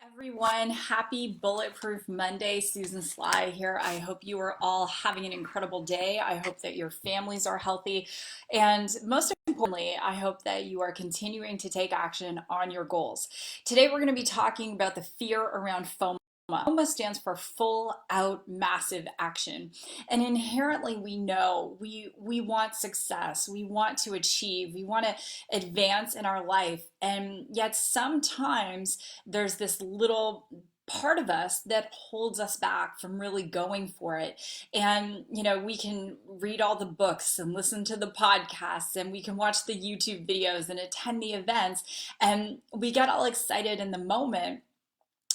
Everyone, happy Bulletproof Monday. Susan Sly here. I hope you are all having an incredible day. I hope that your families are healthy. And most importantly, I hope that you are continuing to take action on your goals. Today, we're going to be talking about the fear around FOMA. FOMA stands for full out massive action. And inherently we know we want success, we want to achieve, we want to advance in our life. And yet sometimes there's this little part of us that holds us back from really going for it. And we can read all the books and listen to the podcasts and we can watch the YouTube videos and attend the events, and we get all excited in the moment,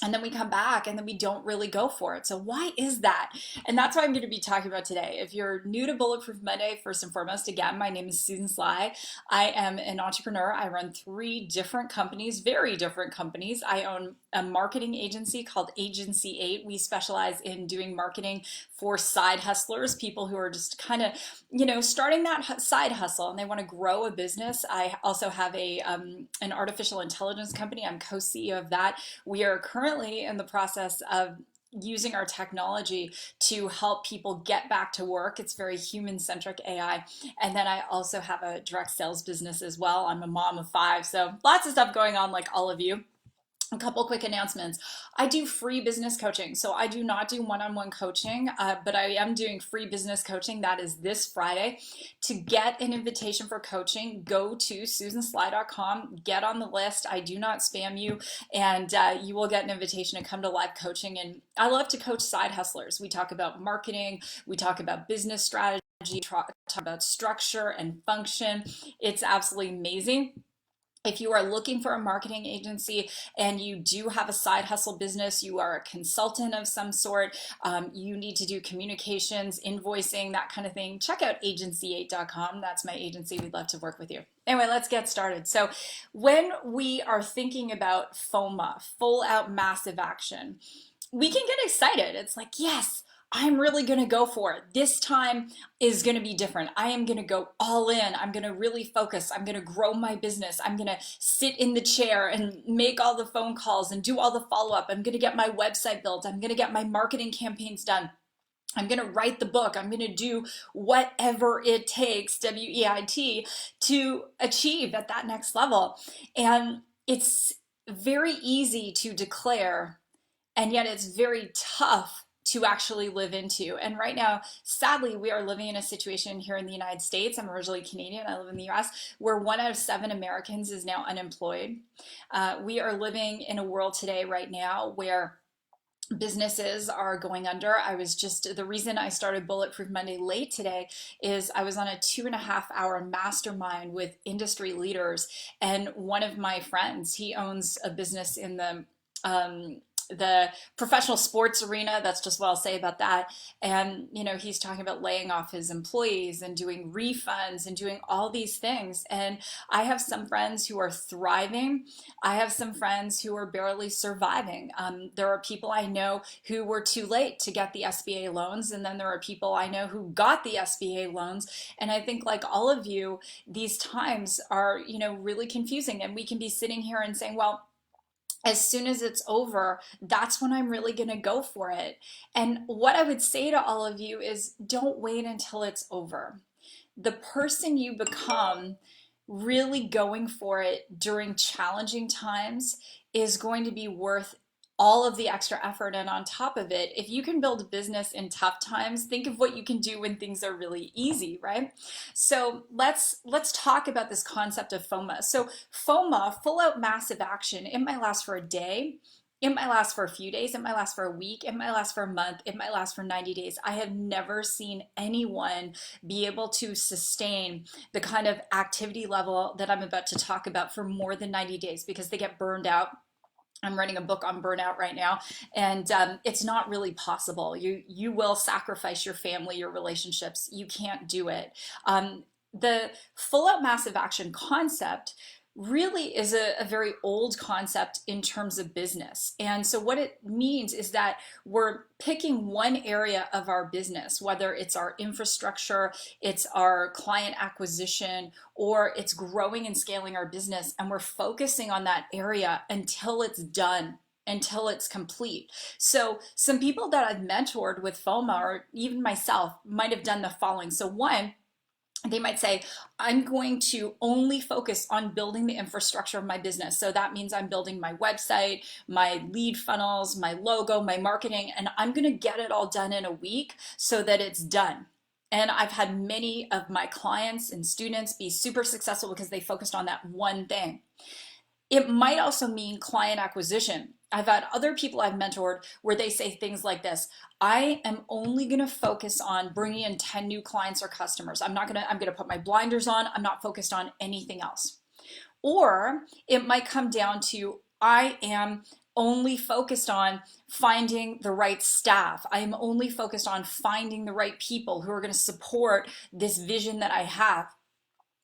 and then we come back and then we don't really go for it. So why is that? And that's what I'm going to be talking about today. If you're new to Bulletproof Monday, first and foremost, again, my name is Susan Sly. I am an entrepreneur. I run 3 different companies, very different companies. I own a marketing agency called Agency 8. We specialize in doing marketing for side hustlers, people who are just kind of, starting that side hustle and they want to grow a business. I also have an artificial intelligence company. I'm co-CEO of that. We are currently in the process of using our technology to help people get back to work. It's very human-centric AI. And then I also have a direct sales business as well. I'm a mom of 5, so lots of stuff going on like all of you. A couple quick announcements. I do free business coaching. So I do not do one-on-one coaching, but I am doing free business coaching. That is this Friday. To get an invitation for coaching, go to susansly.com, get on the list. I do not spam you, and you will get an invitation to come to live coaching. And I love to coach side hustlers. We talk about marketing, we talk about business strategy, talk about structure and function. It's absolutely amazing. If you are looking for a marketing agency and you do have a side hustle business, you are a consultant of some sort, you need to do communications, invoicing, that kind of thing, check out agency8.com. That's my agency. We'd love to work with you. Anyway, let's get started. So when we are thinking about FOMA, full out massive action, we can get excited. It's like, yes, I'm really going to go for it. This time is going to be different. I am going to go all in. I'm going to really focus. I'm going to grow my business. I'm going to sit in the chair and make all the phone calls and do all the follow-up. I'm going to get my website built. I'm going to get my marketing campaigns done. I'm going to write the book. I'm going to do whatever it takes, WEIT, to achieve at that next level. And it's very easy to declare, and yet it's very tough to actually live into. And right now, sadly, we are living in a situation here in the United States. I'm originally Canadian. I live in the US, where 1 out of 7 Americans is now unemployed. We are living in a world today right now where businesses are going under. The reason I started Bulletproof Monday late today is I was on a 2.5-hour mastermind with industry leaders. And one of my friends, he owns a business in the professional sports arena. That's just what I'll say about that. And he's talking about laying off his employees and doing refunds and doing all these things. And I have some friends who are thriving. I have some friends who are barely surviving. There are people I know who were too late to get the SBA loans, and then there are people I know who got the SBA loans. And I think, like all of you, these times are really confusing, and we can be sitting here and saying, well, as soon as it's over, that's when I'm really going to go for it. And what I would say to all of you is, don't wait until it's over. The person you become really going for it during challenging times is going to be worth all of the extra effort. And on top of it, if you can build a business in tough times, think of what you can do when things are really easy, right? So let's talk about this concept of FOMA. So FOMA, full out massive action, it might last for a day. It might last for a few days. It might last for a week. It might last for a month. It might last for 90 days. I have never seen anyone be able to sustain the kind of activity level that I'm about to talk about for more than 90 days because they get burned out. I'm writing a book on burnout right now, and it's not really possible. You will sacrifice your family, your relationships. You can't do it. The full out massive action concept really is a very old concept in terms of business. And so what it means is that we're picking one area of our business, whether it's our infrastructure, it's our client acquisition, or it's growing and scaling our business, and we're focusing on that area until it's done, until it's complete. So some people that I've mentored with FOMA, or even myself, might have done the following. So one, they might say, I'm going to only focus on building the infrastructure of my business. So that means I'm building my website, my lead funnels, my logo, my marketing, and I'm going to get it all done in a week so that it's done. And I've had many of my clients and students be super successful because they focused on that one thing. It might also mean client acquisition. I've had other people I've mentored where they say things like this: I am only going to focus on bringing in 10 new clients or customers. I'm going to put my blinders on. I'm not focused on anything else. Or it might come down to, I am only focused on finding the right staff. I am only focused on finding the right people who are going to support this vision that I have.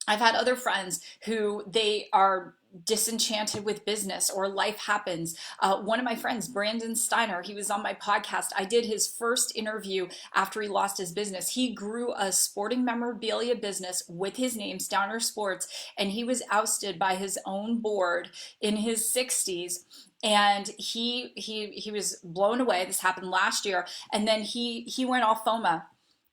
I've had other friends who they are disenchanted with business, or life happens. One of my friends, Brandon Steiner, he was on my podcast. I did his first interview after he lost his business. He grew a sporting memorabilia business with his name, Steiner Sports, and he was ousted by his own board in his 60s. And he was blown away. This happened last year. And then he went off FOMA.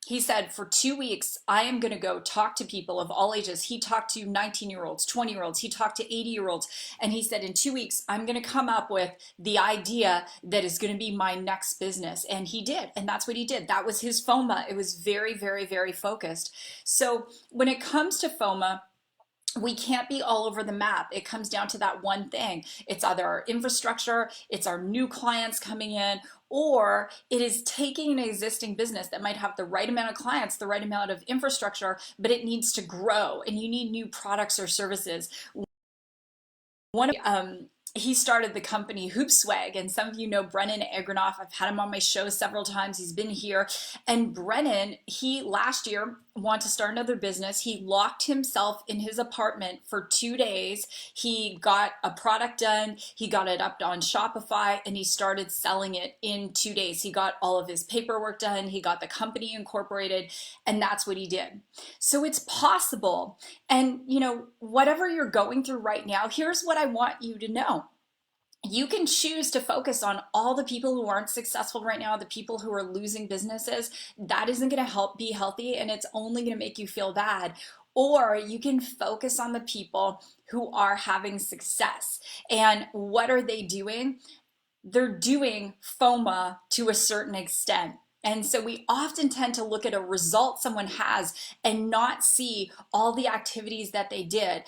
He said, for 2 weeks, I am going to go talk to people of all ages. He talked to 19-year-olds, 20-year-olds. He talked to 80-year-olds. And he said, in 2 weeks, I'm going to come up with the idea that is going to be my next business. And he did. And that's what he did. That was his FOMA. It was very, very, very focused. So when it comes to FOMA, we can't be all over the map. It comes down to that one thing. It's either our infrastructure, it's our new clients coming in, or it is taking an existing business that might have the right amount of clients, the right amount of infrastructure, but it needs to grow and you need new products or services. He started the company Hoopswag, and some of you know Brennan Agronoff. I've had him on my show several times. He's been here. And Brennan, he last year wanted to start another business. He locked himself in his apartment for 2 days. He got a product done. He got it up on Shopify, and he started selling it in 2 days. He got all of his paperwork done. He got the company incorporated, and that's what he did. So it's possible. And whatever you're going through right now, here's what I want you to know. You can choose to focus on all the people who aren't successful right now, the people who are losing businesses. That isn't going to help be healthy, and it's only going to make you feel bad. Or you can focus on the people who are having success. And what are they doing? They're doing FOMA to a certain extent. And so we often tend to look at a result someone has and not see all the activities that they did.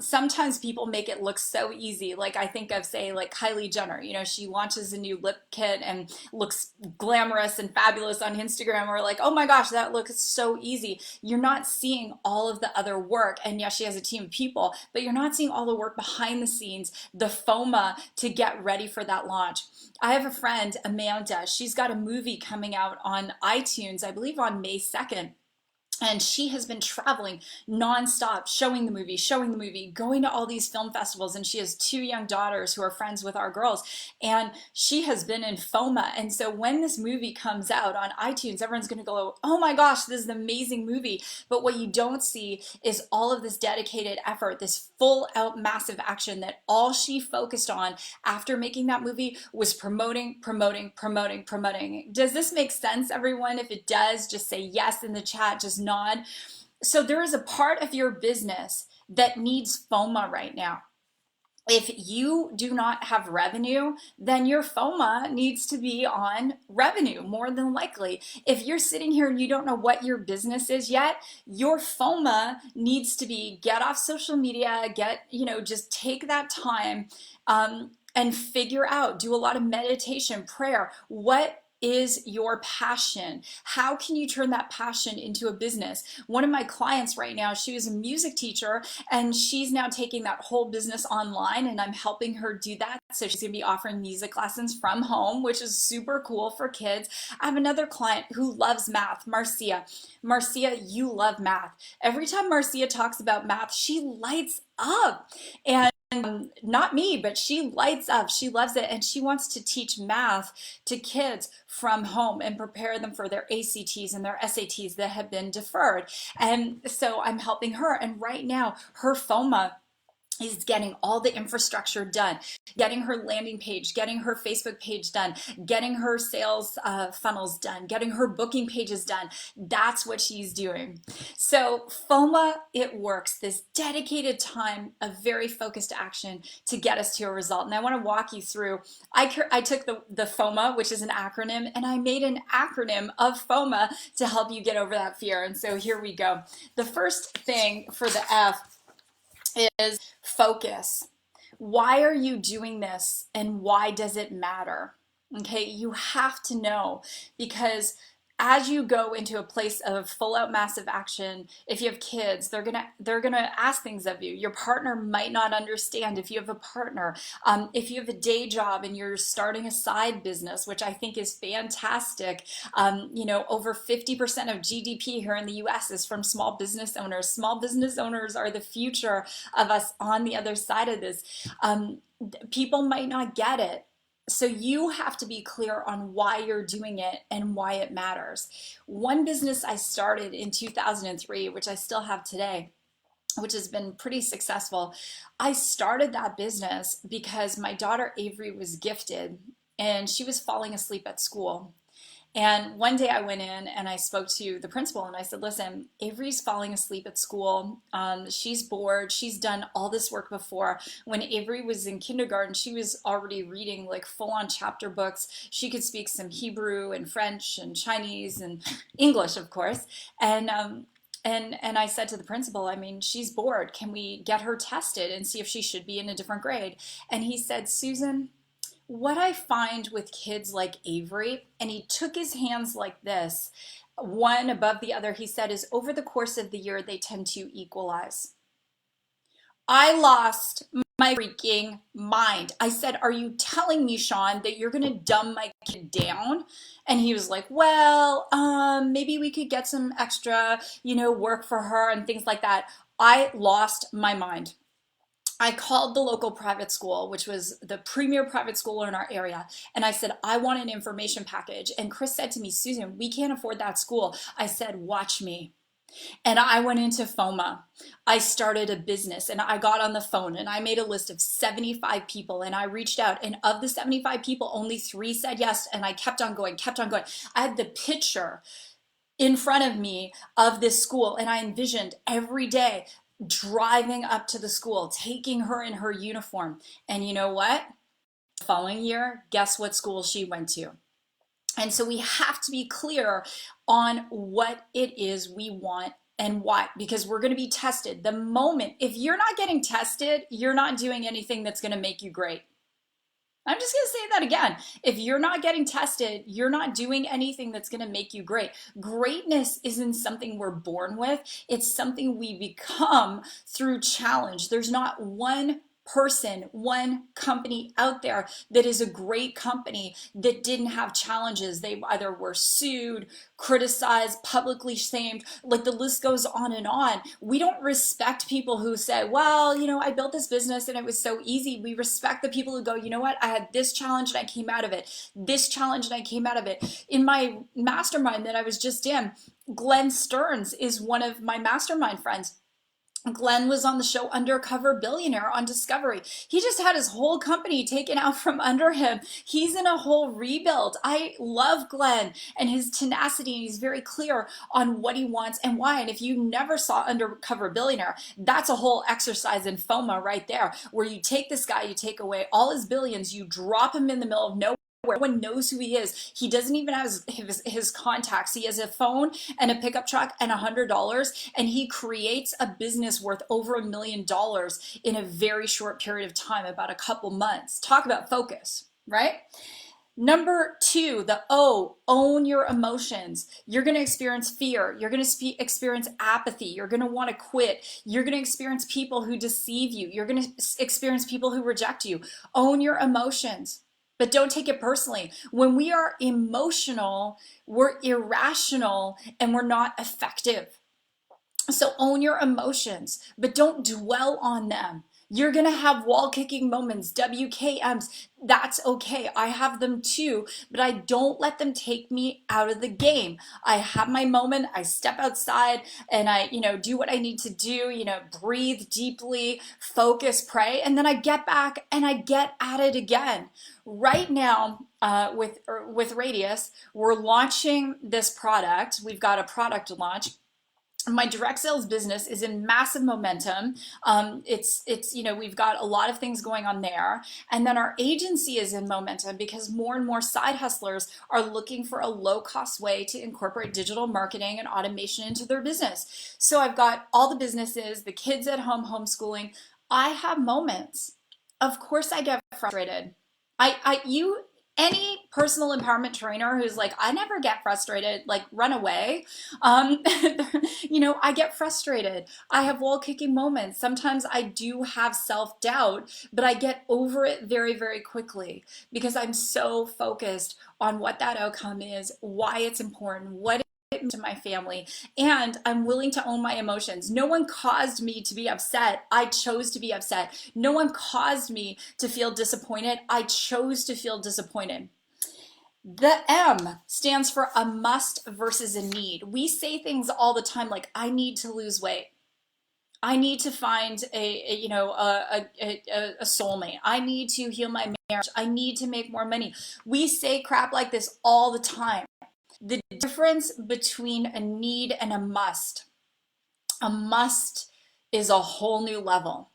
Sometimes people make it look so easy. Like I think of, say, like Kylie Jenner, she launches a new lip kit and looks glamorous and fabulous on Instagram. We're like, oh my gosh, that looks so easy. You're not seeing all of the other work. And yes, she has a team of people, but you're not seeing all the work behind the scenes, the FOMA to get ready for that launch. I have a friend, Amanda. She's got a movie coming out on iTunes, I believe on May 2nd. And she has been traveling nonstop, showing the movie, going to all these film festivals. And she has 2 young daughters who are friends with our girls. And she has been in FOMA. And so when this movie comes out on iTunes, everyone's going to go, oh my gosh, this is an amazing movie. But what you don't see is all of this dedicated effort, this full out massive action that all she focused on after making that movie was promoting. Does this make sense, everyone? If it does, just say yes in the chat. Just nod. So there is a part of your business that needs FOMA right now. If you do not have revenue, then your FOMA needs to be on revenue, more than likely. If you're sitting here and you don't know what your business is yet, your FOMA needs to be get off social media, just take that time and figure out, do a lot of meditation, prayer. What is your passion? How can you turn that passion into a business? One of my clients right now, she was a music teacher and she's now taking that whole business online, and I'm helping her do that. So she's going to be offering music lessons from home, which is super cool for kids. I have another client who loves math, Marcia. Marcia, you love math. Every time Marcia talks about math, she lights up. And not me, but she lights up. She loves it, and she wants to teach math to kids from home and prepare them for their ACTs and their SATs that have been deferred. And so I'm helping her. And right now, her F.O.M.A is getting all the infrastructure done, getting her landing page, getting her Facebook page done, getting her sales funnels done, getting her booking pages done. That's what she's doing. So F.O.M.A, it works. This dedicated time of very focused action to get us to a result. And I want to walk you through. I took the F.O.M.A, which is an acronym, and I made an acronym of F.O.M.A to help you get over that fear. And so here we go. The first thing for the F is focus. Why are you doing this and why does it matter? Okay, you have to know, because as you go into a place of full out massive action, if you have kids, they're gonna ask things of you. Your partner might not understand if you have a partner. If you have a day job and you're starting a side business, which I think is fantastic. Over 50% of GDP here in the US is from small business owners. Small business owners are the future of us on the other side of this. People might not get it. So you have to be clear on why you're doing it and why it matters. One business I started in 2003, which I still have today, which has been pretty successful. I started that business because my daughter Avery was gifted and she was falling asleep at school. And one day I went in and I spoke to the principal and I said, listen, Avery's falling asleep at school. She's bored. She's done all this work before. When Avery was in kindergarten, she was already reading like full-on chapter books. She could speak some Hebrew and French and Chinese and English, of course. And I said to the principal, I mean, she's bored. Can we get her tested and see if she should be in a different grade? And he said, Susan, what I find with kids like Avery, and he took his hands like this, one above the other, he said, is over the course of the year, they tend to equalize. I lost my freaking mind. I said, are you telling me, Sean, that you're going to dumb my kid down? And he was like, well, maybe we could get some extra, work for her and things like that. I lost my mind. I called the local private school, which was the premier private school in our area, and I said, I want an information package. And Chris said to me, Susan, we can't afford that school. I said, watch me. And I went into F.O.M.A. I started a business and I got on the phone and I made a list of 75 people and I reached out, and of the 75 people, only 3 said yes, and I kept on going, kept on going. I had the picture in front of me of this school and I envisioned every day driving up to the school, taking her in her uniform. And you know what? The following year, guess what school she went to? And so we have to be clear on what it is we want and why, because we're going to be tested. The moment, if you're not getting tested, you're not doing anything that's going to make you great. I'm just going to say that again. If you're not getting tested, you're not doing anything that's going to make you great. Greatness isn't something we're born with. It's something we become through challenge. There's not one person, one company out there that is a great company that didn't have challenges. They either were sued, criticized, publicly shamed, like the list goes on and on. We don't respect people who say, well, I built this business and it was so easy. We respect the people who go, you know what, I had this challenge and I came out of it, this challenge and I came out of it. In my mastermind that I was just in, Glenn Stearns is one of my mastermind friends. Glenn was on the show Undercover Billionaire on Discovery. He just had his whole company taken out from under him. He's in a whole rebuild. I love Glenn and his tenacity, and he's very clear on what he wants and why. And if you never saw Undercover Billionaire, that's a whole exercise in F.O.M.A right there, where you take this guy, you take away all his billions, you drop him in the middle of nowhere. No one knows who he is. He doesn't even have his contacts. He has a phone and a pickup truck and $100, and he creates a business worth over $1 million in a very short period of time, about a couple months. Talk about focus, right? Number two, the O, own your emotions. You're going to experience fear. You're going to experience apathy. You're going to want to quit. You're going to experience people who deceive you. You're going to experience people who reject you. Own your emotions, but don't take it personally. When we are emotional, we're irrational and we're not effective. So own your emotions, but don't dwell on them. You're going to have wall kicking moments, WKMs. That's okay. I have them too, but I don't let them take me out of the game. I have my moment. I step outside and I, do what I need to do, breathe deeply, focus, pray, and then I get back and I get at it again. Right now, with Radius, we're launching this product. We've got a product launch. My direct sales business is in massive momentum. We've got a lot of things going on there. And then our agency is in momentum because more and more side hustlers are looking for a low cost way to incorporate digital marketing and automation into their business. So I've got all the businesses, the kids at home homeschooling. I have moments. Of course I get frustrated. Any personal empowerment trainer who's like, I never get frustrated, like run away. Um, I get frustrated. I have wall kicking moments. Sometimes I do have self-doubt, but I get over it very, very quickly because I'm so focused on what that outcome is, why it's important, what it means to my family, and I'm willing to own my emotions. No one caused me to be upset. I chose to be upset. No one caused me to feel disappointed. I chose to feel disappointed. The M stands for a must versus a need. We say things all the time like, I need to lose weight. I need to find a soulmate. I need to heal my marriage. I need to make more money. We say crap like this all the time. The difference between a need and a must is a whole new level.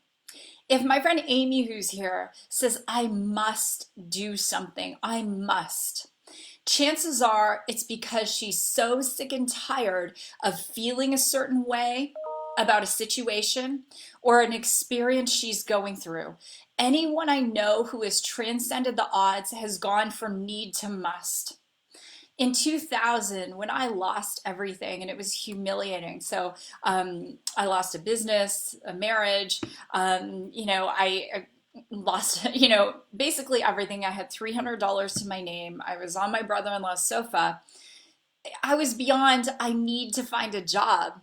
If my friend Amy, who's here, says, I must do something, I must, chances are it's because she's so sick and tired of feeling a certain way about a situation or an experience she's going through. Anyone I know who has transcended the odds has gone from need to must. In 2000, when I lost everything and it was humiliating, so I lost a business, a marriage, I lost, basically everything. I had $300 to my name. I was on my brother-in-law's sofa. I was beyond, I need to find a job.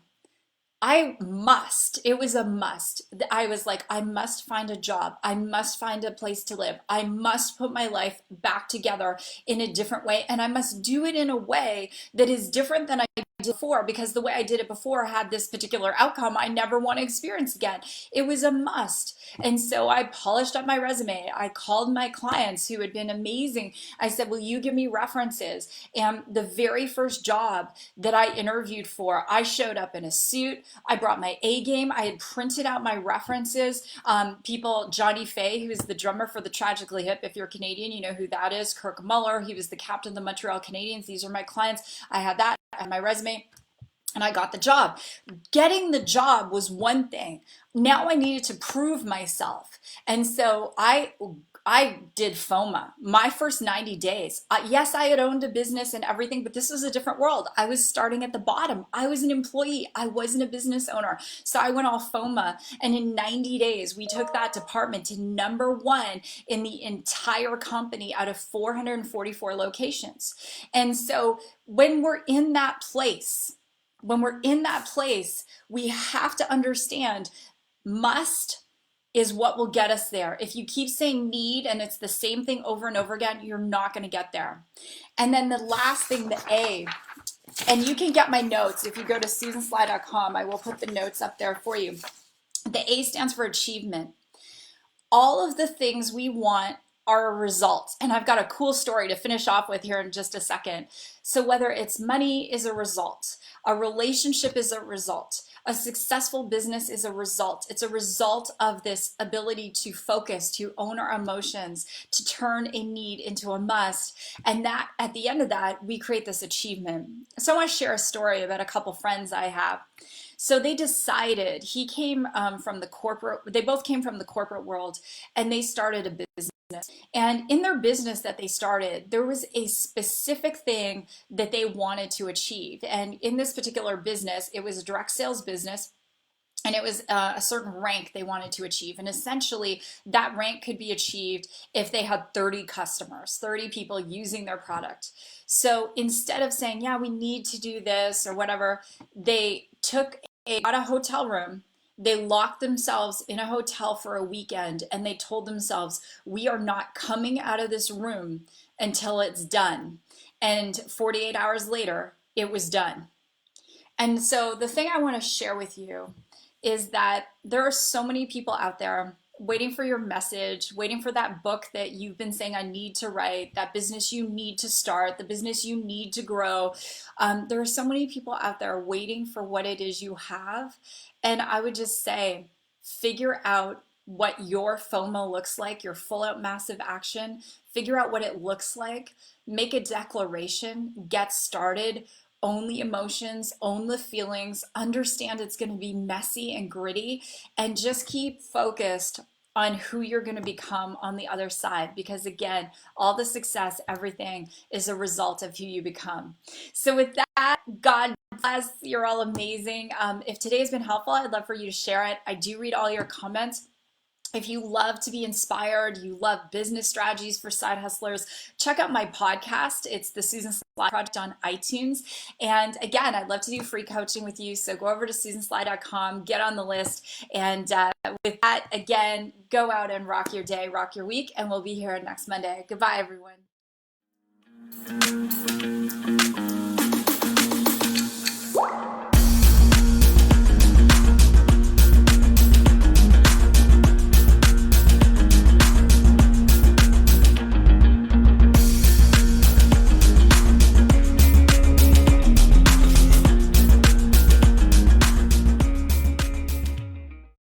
It was a must. I was like, I must find a job. I must find a place to live. I must put my life back together in a different way. And I must do it in a way that is different than I did before, because the way I did it before had this particular outcome I never want to experience again. It was a must. And so I polished up my resume. I called my clients who had been amazing. I said, will you give me references? And the very first job that I interviewed for, I showed up in a suit. I brought my A game. I had printed out my references. Johnny Fay, who's the drummer for the Tragically Hip. If you're Canadian, you know who that is. Kirk Muller, he was the captain of the Montreal Canadiens. These are my clients. I had that on my resume. And I got the job. Getting the job was one thing. Now I needed to prove myself. And so I did F.O.M.A. My first 90 days. Yes, I had owned a business and everything, but this was a different world. I was starting at the bottom. I was an employee. I wasn't a business owner. So I went all F.O.M.A. And in 90 days, we took that department to #1 in the entire company out of 444 locations. And so when we're in that place, we have to understand must is what will get us there. If you keep saying need and it's the same thing over and over again, you're not going to get there. And then the last thing, the A, and you can get my notes. If you go to susansly.com, I will put the notes up there for you. The A stands for achievement. All of the things we want are a result. And I've got a cool story to finish off with here in just a second. So whether it's money is a result, a relationship is a result, a successful business is a result. It's a result of this ability to focus, to own our emotions, to turn a need into a must. And that at the end of that, we create this achievement. So I want to share a story about a couple friends I have. So they decided, he came from the corporate, they both came from the corporate world, and they started a business. And in their business that they started, there was a specific thing that they wanted to achieve. And in this particular business, it was a direct sales business. And it was a certain rank they wanted to achieve. And essentially, that rank could be achieved if they had 30 customers, 30 people using their product. So instead of saying, yeah, we need to do this or whatever, they got a hotel room. They locked themselves in a hotel for a weekend and they told themselves, we are not coming out of this room until it's done. And 48 hours later, it was done. And so the thing I want to share with you is that there are so many people out there waiting for your message, waiting for that book that you've been saying, I need to write, that business you need to start, the business you need to grow. There are so many people out there waiting for what it is you have. And I would just say, figure out what your FOMO looks like, your full out massive action. Figure out what it looks like, make a declaration, get started, own the emotions, own the feelings, understand it's going to be messy and gritty, and just keep focused on who you're going to become on the other side. Because again, all the success, everything is a result of who you become. So with that, God bless. You're all amazing. If today has been helpful, I'd love for you to share it. I do read all your comments. If you love to be inspired, you love business strategies for side hustlers, check out my podcast. It's the Susan Sly Project on iTunes. And again, I'd love to do free coaching with you. So go over to susansly.com, get on the list. And with that, again, go out and rock your day, rock your week, and we'll be here next Monday. Goodbye, everyone.